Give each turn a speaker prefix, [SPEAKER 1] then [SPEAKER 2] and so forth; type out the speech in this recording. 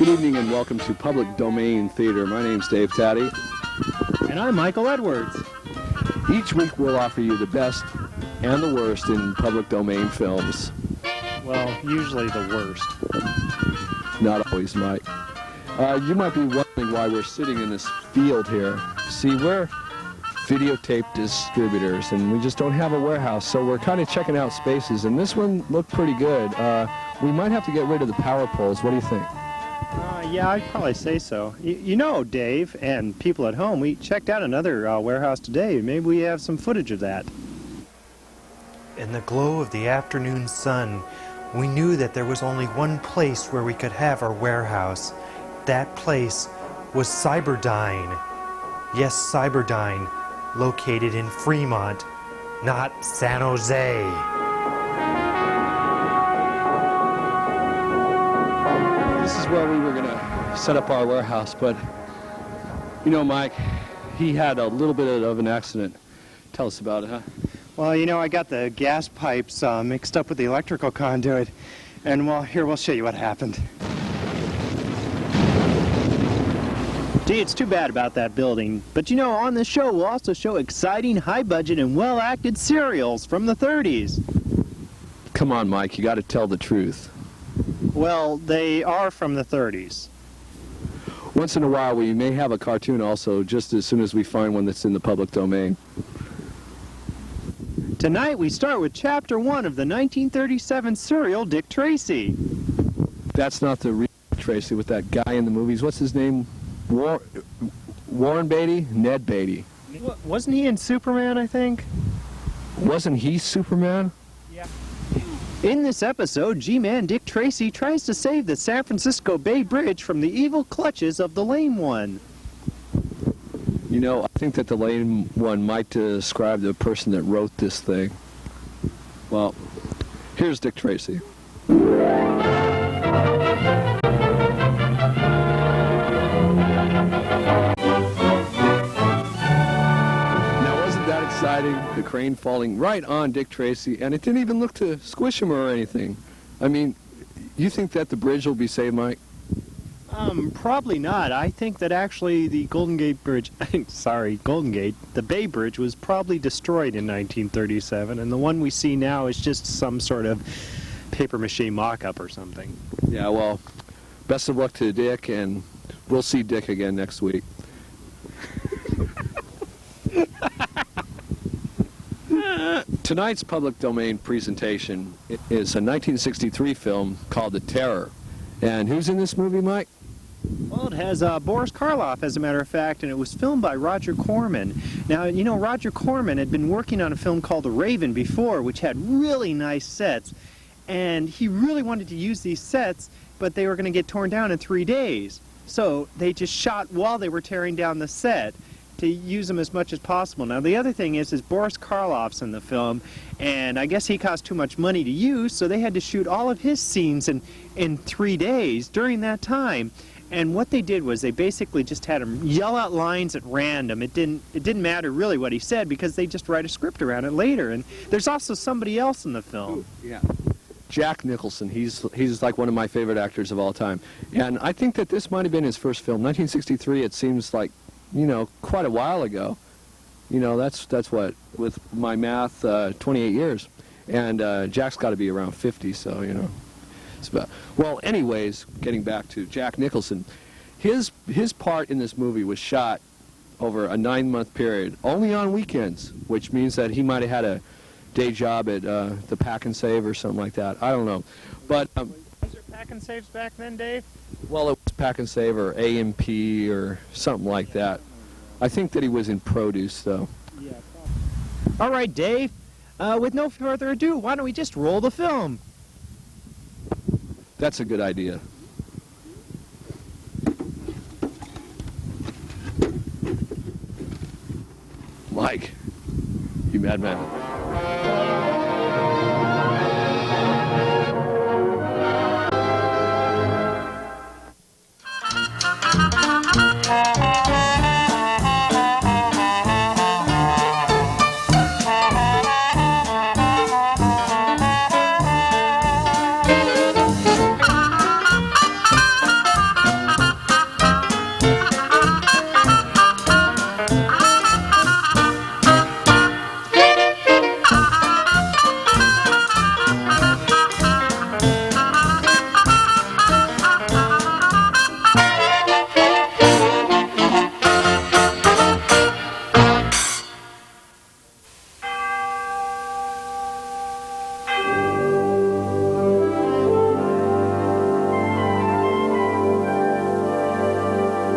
[SPEAKER 1] Good evening and welcome to Public Domain Theater. My name's Dave Taddy.
[SPEAKER 2] And I'm Michael Edwards.
[SPEAKER 1] Each week we'll offer you the best and the worst in public domain films.
[SPEAKER 2] Well, usually the worst.
[SPEAKER 1] Not always, Mike. You might be wondering why we're sitting in this field here. See, we're videotape distributors and we just don't have a warehouse, so we're kind of checking out spaces, and this one looked pretty good. We might have to get rid of the power poles. What do you think?
[SPEAKER 2] Yeah, I'd probably say so. You know, Dave, and people at home, we checked out another warehouse today. Maybe we have some footage of that.
[SPEAKER 3] In the glow of the afternoon sun, we knew that there was only one place where we could have our warehouse. That place was Cyberdyne. Yes, Cyberdyne, located in Fremont, not San Jose.
[SPEAKER 1] This is where we were going to set up our warehouse, but, you know, Mike, he had a little bit of an accident. Tell us about it, huh?
[SPEAKER 2] Well, you know, I got the gas pipes mixed up with the electrical conduit, and, well, here, we'll show you what happened. Gee, it's too bad about that building, but, you know, on this show, we'll also show exciting, high-budget, and well-acted serials from the 30s.
[SPEAKER 1] Come on, Mike, you got to tell the truth.
[SPEAKER 2] Well, they are from the 30s.
[SPEAKER 1] Once in a while, we may have a cartoon also, just as soon as we find one that's in the public domain.
[SPEAKER 2] Tonight, we start with Chapter 1 of the 1937 serial Dick Tracy.
[SPEAKER 1] That's not the real Tracy with that guy in the movies. What's his name? Warren Beatty? Ned Beatty.
[SPEAKER 2] Wasn't he in Superman, I think?
[SPEAKER 1] Wasn't he Superman?
[SPEAKER 2] Yeah. In this episode, G-Man Dick Tracy tries to save the San Francisco Bay Bridge from the evil clutches of the Lame One.
[SPEAKER 1] You know, I think that the Lame One might describe the person that wrote this thing. Well, here's Dick Tracy. Exciting, the crane falling right on Dick Tracy, and it didn't even look to squish him or anything. I mean, you think that the bridge will be saved, Mike?
[SPEAKER 2] Probably not. I think that actually the Golden Gate Bridge, Golden Gate, the Bay Bridge was probably destroyed in 1937, and the one we see now is just some sort of papier-mâché mock-up or something.
[SPEAKER 1] Yeah, well, best of luck to Dick, and we'll see Dick again next week. Tonight's public domain presentation is a 1963 film called The Terror. And who's in this movie, Mike?
[SPEAKER 2] Well, it has Boris Karloff, as a matter of fact, and it was filmed by Roger Corman. Now, you know, Roger Corman had been working on a film called The Raven before, which had really nice sets. And he really wanted to use these sets, but they were going to get torn down in 3 days. So they just shot while they were tearing down the set to use them as much as possible. Now, the other thing is Boris Karloff's in the film, and I guess he cost too much money to use, so they had to shoot all of his scenes in 3 days during that time. And what they did was they basically just had him yell out lines at random. It didn't matter really what he said, because they just write a script around it later. And there's also somebody else in the film.
[SPEAKER 1] Yeah. Jack Nicholson. He's like one of my favorite actors of all time. And I think that this might have been his first film. 1963, it seems like, you know, quite a while ago. You know, that's what, with my math, 28 years. And Jack's got to be around 50, so, you know. It's about, well, anyways, getting back to Jack Nicholson, his part in this movie was shot over a 9-month period, only on weekends, which means that he might have had a day job at the Pack and Save or something like that. I don't know. But
[SPEAKER 2] was there Pack and Saves back then, Dave?
[SPEAKER 1] Well, it was Pack and Save or AMP or something like that. I think that he was in produce, though.
[SPEAKER 2] Yeah, probably. All right, Dave. With no further ado, why don't we just roll the film?
[SPEAKER 1] That's a good idea. Mike, you madman.